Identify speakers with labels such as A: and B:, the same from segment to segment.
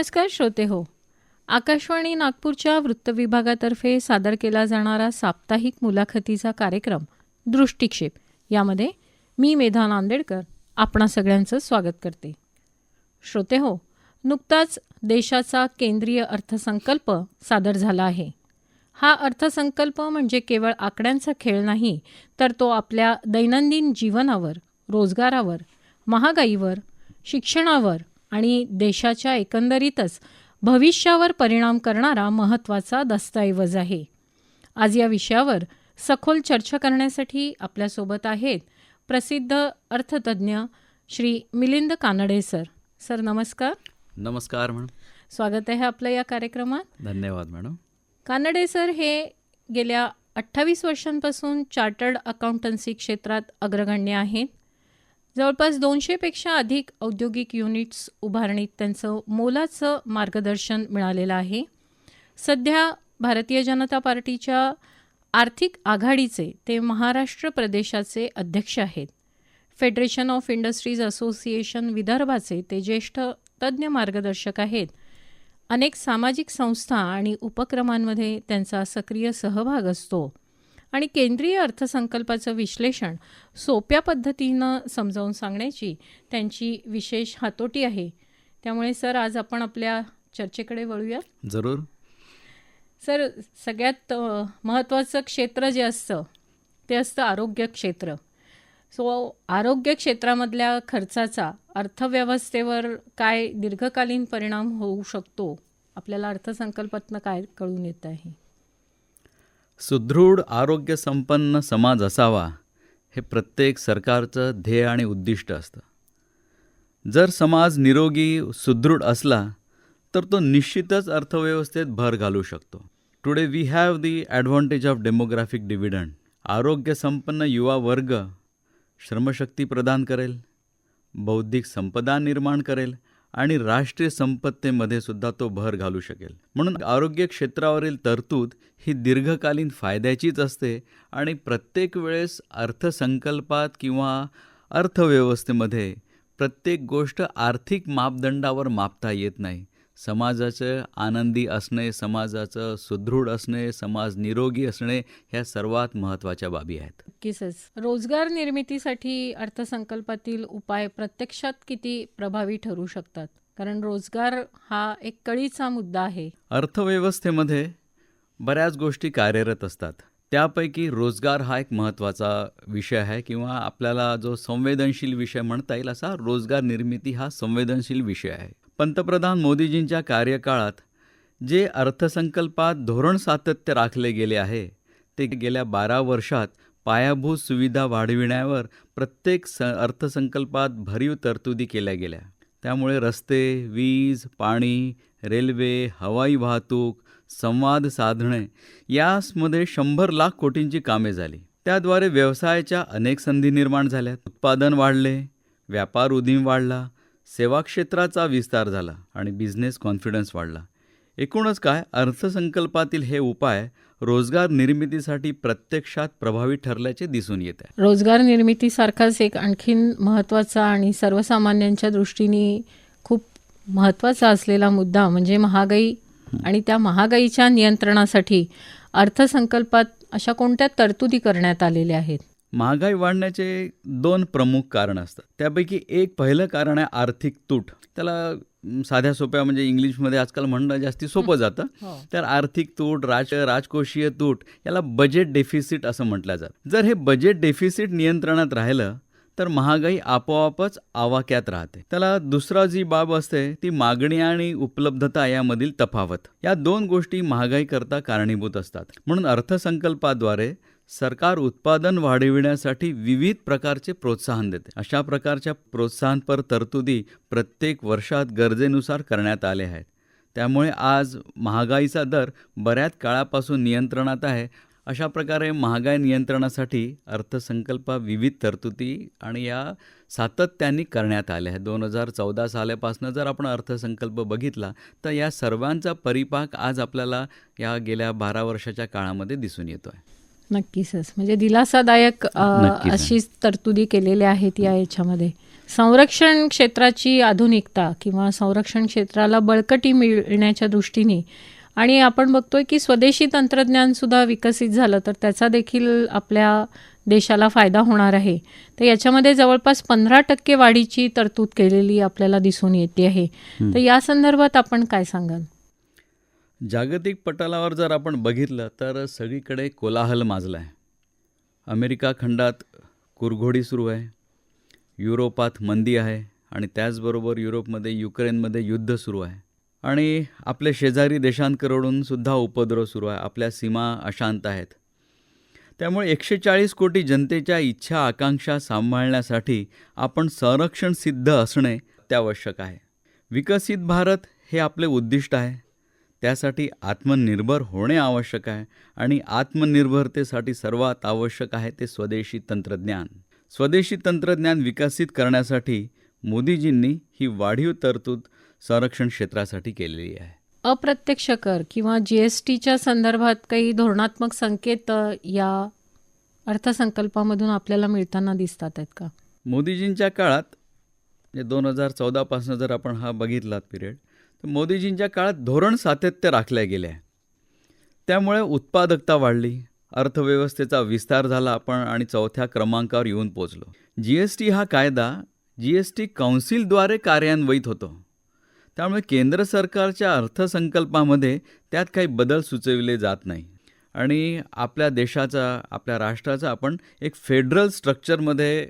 A: नमस्कार श्रोते हो. आकाशवाणी नागपूरच्या वृत्तविभागातर्फे सादर केला जाणारा साप्ताहिक मुलाखतीचा कार्यक्रम दृष्टिक्षेप यामध्ये मी मेधा नांदेडकर आपणा सगळ्यांचं स्वागत करते. श्रोते हो, नुकताच देशाचा केंद्रीय अर्थसंकल्प सादर झाला आहे. हा अर्थसंकल्प म्हणजे केवळ आकड्यांचा खेळ नाही, तर तो आपल्या दैनंदिन जीवनावर, रोजगारावर, महागाईवर, शिक्षणावर आणि देशाच्या एकंदरीतच भविष्यावर परिणाम करणारा महत्त्वाचा दस्तऐवज आहे. आज या विषयावर सखोल चर्चा करण्यासाठी आपल्यासोबत आहेत प्रसिद्ध अर्थतज्ज्ञ श्री मिलिंद कानडे सर. सर नमस्कार.
B: नमस्कार मॅडम.
A: स्वागत आहे आपलं या कार्यक्रमात.
B: धन्यवाद मॅडम.
A: कानडे सर हे गेल्या 28 वर्षांपासून चार्टर्ड अकाउंटन्सी क्षेत्रात अग्रगण्य आहेत. जवळपास 200पेक्षा अधिक औद्योगिक युनिट्स उभारणीत त्यांचं मोलाचं मार्गदर्शन मिळालेलं आहे. सध्या भारतीय जनता पार्टीच्या आर्थिक आघाडीचे ते महाराष्ट्र प्रदेशाचे अध्यक्ष आहेत. फेडरेशन ऑफ इंडस्ट्रीज असोसिएशन विदर्भाचे ते ज्येष्ठ तज्ज्ञ मार्गदर्शक आहेत. अनेक सामाजिक संस्था आणि उपक्रमांमध्ये त्यांचा सक्रिय सहभाग असतो आणि केंद्रीय अर्थसंकल्पाचं विश्लेषण सोप्या पद्धतीनं समजावून सांगण्याची त्यांची विशेष हातोटी आहे. त्यामुळे सर आज आपण आपल्या चर्चेकडे वळूया.
B: जरूर.
A: सर, सगळ्यात महत्त्वाचं क्षेत्र जे असतं ते असतं आरोग्य क्षेत्र. आरोग्य क्षेत्रामधल्या खर्चाचा अर्थव्यवस्थेवर काय दीर्घकालीन परिणाम होऊ शकतो आपल्याला अर्थसंकल्पातनं काय कळून येत आहे?
B: सुदृढ आरोग्य संपन्न समाज असावा हे प्रत्येक सरकारचं ध्येय आणि उद्दिष्ट असतं. जर समाज निरोगी सुदृढ असला तर तो निश्चितच अर्थव्यवस्थेत भर घालू शकतो. Today we have the advantage of demographic dividend. आरोग्य संपन्न युवा वर्ग श्रमशक्ती प्रदान करेल, बौद्धिक संपदा निर्माण करेल आणि राष्ट्रीय संपत्तीमध्ये सुद्धा तो भर घालू शकेल. म्हणून आरोग्य क्षेत्रावरील तरतूद ही दीर्घकालीन फायद्याचीच असते आणि प्रत्येक वेळेस अर्थसंकल्पात किंवा अर्थव्यवस्थेमध्ये प्रत्येक गोष्ट आर्थिक मापदंडावर मापता येत नाही. समाजाचं आनंदी असणे, समाजाचं सुदृढ असणे, समाज निरोगी असणे ह्या सर्वात महत्त्वाच्या बाबी आहेत.
A: नक्कीच. रोजगार निर्मितीसाठी अर्थसंकल्पातील उपाय प्रत्यक्षात किती प्रभावी ठरू शकतात? कारण रोजगार हा एक कळीचा मुद्दा आहे.
B: अर्थव्यवस्थेमध्ये बऱ्याच गोष्टी कार्यरत असतात. त्यापैकी रोजगार हा एक महत्त्वाचा विषय आहे किंवा आपल्याला जो संवेदनशील विषय म्हणता येईल असा रोजगार निर्मिती हा संवेदनशील विषय आहे. पंतप्रधान मोदीजींच्या कार्यकाळात जे अर्थसंकल्पात धोरण सातत्य राखले गेले आहे ते गेल्या 12 वर्षात पायाभूत सुविधा वाढविण्यावर प्रत्येक अर्थसंकल्पात भरीव तरतुदी केल्या गेल्या. त्यामुळे रस्ते, वीज, पाणी, रेल्वे, हवाई वाहतूक, संवाद साधणे यामध्ये 100 लाख कोटींची कामे झाली. त्याद्वारे व्यवसायाच्या अनेक संधी निर्माण झाल्या. उत्पादन वाढले, व्यापार उदीम वाढला, सेवा क्षेत्राचा विस्तार झाला आणि बिझनेस कॉन्फिडन्स वाढला. एकूणच काय, अर्थसंकल्पातील हे उपाय रोजगार निर्मितीसाठी प्रत्यक्षात प्रभावी ठरल्याचे दिसून येत आहे.
A: रोजगार निर्मितीसारखाच एक आणखीन महत्त्वाचा आणि सर्वसामान्यांच्या दृष्टीने खूप महत्त्वाचा असलेला मुद्दा म्हणजे महागाई आणि त्या महागाईच्या नियंत्रणासाठी अर्थसंकल्पात अशा कोणत्या तरतुदी करण्यात आलेल्या आहेत?
B: महागाई वाढण्याचे 2 प्रमुख कारण असतात. त्यापैकी एक पहिलं कारण आहे आर्थिक तूट. त्याला साध्या सोप्या म्हणजे इंग्लिशमध्ये आजकाल म्हणणं जास्ती सोपं जातं. तर आर्थिक तूट, राजकोषीय तूट याला बजेट डेफिसिट असं म्हटलं जातं. जर हे बजेट डेफिसिट नियंत्रणात राहिलं तर महागाई आपोआपच आवाक्यात राहते. त्याला दुसरा जी बाब असते ती मागणी आणि उपलब्धता यामधील तफावत. या 2 गोष्टी महागाई करता कारणीभूत असतात. म्हणून अर्थसंकल्पाद्वारे सरकार उत्पादन वाढविण्यासाठी विविध प्रकारचे प्रोत्साहन देते. अशा प्रकारच्या प्रोत्साहनपर तरतुदी प्रत्येक वर्षात गरजेनुसार करण्यात आले आहेत. त्यामुळे आज महागाईचा दर बऱ्याच काळापासून नियंत्रणात आहे. अशा प्रकारे महागाई नियंत्रणासाठी अर्थसंकल्पात विविध तरतुदी आणि या सातत्याने करण्यात आल्या आहेत. 2014 सालापासून जर आपण अर्थसंकल्प बघितला तर या सर्वांचा परिपाक आज आपल्याला या गेल्या 12 वर्षाच्या काळामध्ये दिसून येतो आहे.
A: नक्कीच. म्हणजे दिलासादायक
B: नक्कीच आहे.
A: अशीच तरतुदी केलेल्या आहेत या याच्यामध्ये. संरक्षण क्षेत्राची आधुनिकता किंवा संरक्षण क्षेत्राला बळकटी मिळण्याच्या दृष्टीने आणि आपण बघतोय की स्वदेशी तंत्रज्ञानसुद्धा विकसित झालं तर त्याचा देखील आपल्या देशाला फायदा होणार आहे. तर याच्यामध्ये जवळपास 15% वाढीची तरतूद केलेली आपल्याला दिसून येते आहे. तर या संदर्भात आपण काय सांगाल?
B: जागतिक पटलावर जर आपण बघितलं तर सगळीकडे कोलाहल माजला आहे. अमेरिका खंडात कुरघोडी सुरू आहे, युरोपात मंदी आहे आणि त्याचबरोबर युरोपमध्ये युक्रेनमध्ये युद्ध सुरू आहे आणि आपल्या शेजारी देशांकडून सुद्धा उपद्रव सुरू आहे. आपल्या सीमा अशांत आहेत. त्यामुळे 140 कोटी जनतेच्या इच्छा आकांक्षा सांभाळण्यासाठी आपण संरक्षण सिद्ध असणे अत्यावश्यक आहे. विकसित भारत हे आपले उद्दिष्ट आहे. त्यासाठी आत्मनिर्भर होणे आवश्यक आहे आणि आत्मनिर्भरतेसाठी सर्वात आवश्यक आहे ते स्वदेशी तंत्रज्ञान. स्वदेशी तंत्रज्ञान विकसित करण्यासाठी मोदीजींनी ही वाढीव तरतूद संरक्षण क्षेत्रासाठी केलेली आहे.
A: अप्रत्यक्ष कर किंवा GSTच्या संदर्भात काही धोरणात्मक संकेत या अर्थसंकल्पामधून आपल्याला मिळताना दिसतात आहेत का?
B: मोदीजींच्या काळात 2014 जर आपण हा बघितलात पिरियड, तर मोदीजींच्या काळात धोरण सातत्य राखल्या गेले आहे. त्यामुळे उत्पादकता वाढली, अर्थव्यवस्थेचा विस्तार झाला आपण आणि 4थ्या क्रमांकावर येऊन पोचलो. GST हा कायदा GST काउन्सिलद्वारे कार्यान्वित होतो. त्यामुळे केंद्र सरकारच्या अर्थसंकल्पामध्ये त्यात काही बदल सुचविले जात नाही आणि आपल्या देशाचा आपल्या राष्ट्राचा आपण एक फेडरल स्ट्रक्चरमध्ये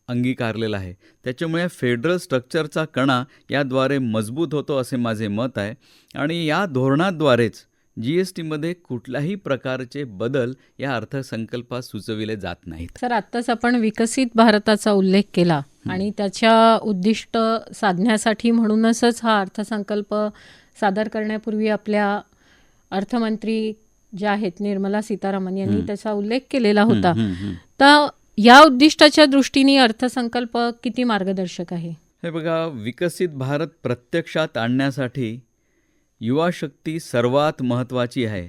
B: अंगीकारलेला आहे. त्याच्यामुळे फेडरल स्ट्रक्चरचा कणा याद्वारे मजबूत होतो असे माझे मत आहे आणि या धोरणाद्वारेच GSTमध्ये कुठल्याही प्रकारचे बदल या अर्थसंकल्पात सुचविले जात नाहीत.
A: सर, आत्ताच आपण विकसित भारताचा उल्लेख केला आणि त्याच्या उद्दिष्ट साधण्यासाठी म्हणूनच हा अर्थसंकल्प सादर करण्यापूर्वी आपल्या अर्थमंत्री ज्या आहेत निर्मला सीतारामन यांनी त्याचा उल्लेख केलेला होता. तर या उद्दिष्टाच्या दृष्टीने अर्थसंकल्प किती मार्गदर्शक आहे?
B: हे बघा, विकसित भारत प्रत्यक्षात आणण्यासाठी युवा शक्ती सर्वात महत्त्वाची आहे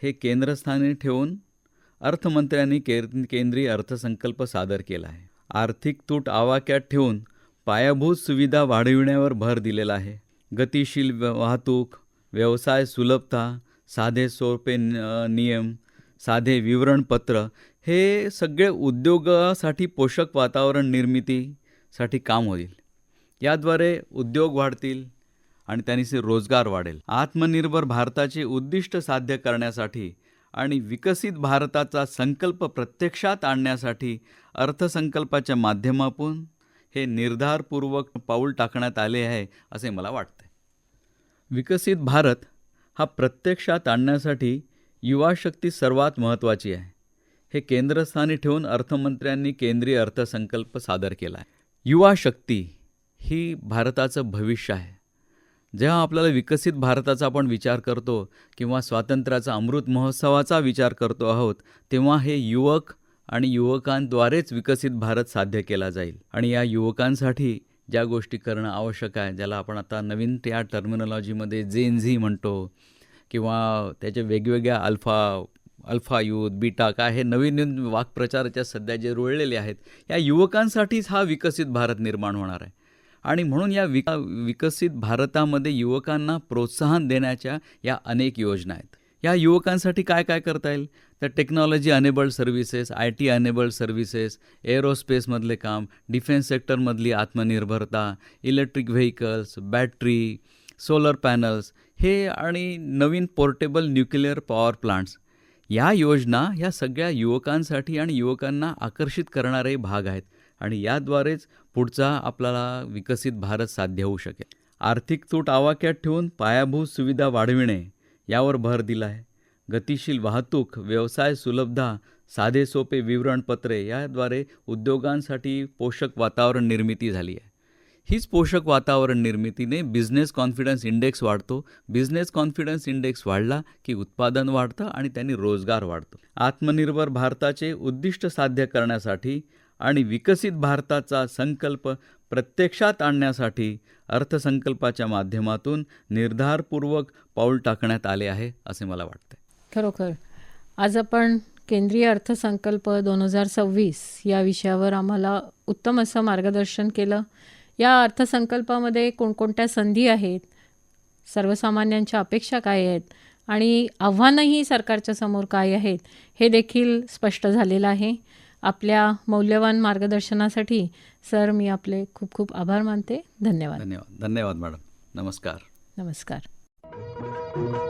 B: हे केंद्रस्थानी ठेवून अर्थमंत्र्यांनी केंद्रीय अर्थसंकल्प सादर केला आहे. आर्थिक तूट आवाक्यात ठेवून पायाभूत सुविधा वाढविण्यावर भर दिलेला आहे. गतिशील वाहतूक, व्यवसाय सुलभता, साधे सोपे नियम, साधे विवरणपत्र हे सगळे उद्योगासाठी पोषक वातावरण निर्मितीसाठी काम होईल. याद्वारे उद्योग वाढतील आणि त्यांनी रोजगार वाढेल. आत्मनिर्भर भारताचे उद्दिष्ट साध्य करण्यासाठी आणि विकसित भारताचा संकल्प प्रत्यक्षात आणण्यासाठी अर्थसंकल्पाच्या माध्यमातून हे निर्धारपूर्वक पाऊल टाकण्यात आले आहे असे मला वाटते. विकसित भारत हा प्रत्यक्षात आणण्यासाठी युवा शक्ती सर्वात महत्त्वाची आहे हे केंद्रस्थानी ठेवून अर्थमंत्र्यांनी केंद्रीय अर्थसंकल्प सादर केला आहे. युवा शक्ती ही भारताचं भविष्य आहे. जेव्हा आपल्याला विकसित भारताचा आपण विचार करतो किंवा स्वातंत्र्याचा अमृत महोत्सवाचा विचार करतो आहोत, तेव्हा हे युवक आणि युवकांद्वारेच विकसित भारत साध्य केला जाईल आणि या युवकांसाठी ज्या गोष्टी करणं आवश्यक आहे, ज्याला आपण आता नवीन त्या टर्मिनॉलॉजीमध्ये जेन झी म्हणतो किंवा त्याचे वेगवेगळ्या अल्फा यूथ, बीटा काय हे नवीन वाक्प्रचाराच्या सध्या जे रुळलेले आहेत, या युवकांसाठीच हा विकसित भारत निर्माण होणार आहे. आणि म्हणून या विकसित भारतामध्ये युवकांना प्रोत्साहन देण्याच्या या अनेक योजना आहेत. या युवकांसाठी काय काय करता येईल तर technology enabled services, IT enabled services, एरोस्पेसमधले काम, डिफेन्स सेक्टरमधली आत्मनिर्भरता, electric vehicles, battery, solar panels हे आणि नवीन पोर्टेबल न्यूक्लिअर पॉवर प्लांट्स, या योजना ह्या सगळ्या युवकांसाठी आणि युवकांना आकर्षित करणारे भाग आहेत आणि याद्वारेच पुढचा आपल्याला विकसित भारत साध्य होऊ शकेल. आर्थिक तूट आवाक्यात ठेवून पायाभूत सुविधा वाढविणे यावर भर दिला आहे. गतिशील वाहतूक, व्यवसाय सुलभता, साधे सोपे विवरणपत्रे याद्वारे उद्योगांसाठी पोषक वातावरण निर्मिती झाली आहे. हीच पोषक वातावरण निर्मितीने बिझनेस कॉन्फिडन्स इंडेक्स वाढतो. बिझनेस कॉन्फिडन्स इंडेक्स वाढला की उत्पादन वाढतं आणि त्यांनी रोजगार वाढतो. आत्मनिर्भर भारताचे उद्दिष्ट साध्य करण्यासाठी आणि विकसित भारताचा संकल्प प्रत्यक्षात आणण्यासाठी अर्थसंकल्पाच्या माध्यमातून निर्धारपूर्वक पाऊल टाकण्यात आले आहे असे मला वाटते.
A: खरोखर आज आपण केंद्रीय अर्थसंकल्प 2026 या विषयावर आम्हाला उत्तम असं मार्गदर्शन केलं. या अर्थसंकल्पामध्ये कोणकोणत्या संधी आहेत, सर्वसामान्यांच्या अपेक्षा काय आहेत आणि आव्हानंही सरकारच्या समोर काय आहेत हे देखील स्पष्ट झालेलं आहे. आपल्या मौल्यवान मार्गदर्शनासाठी सर मी आपले खूप खूप आभार मानते. धन्यवाद.
B: धन्यवाद. धन्यवाद मॅडम. नमस्कार.
A: नमस्कार.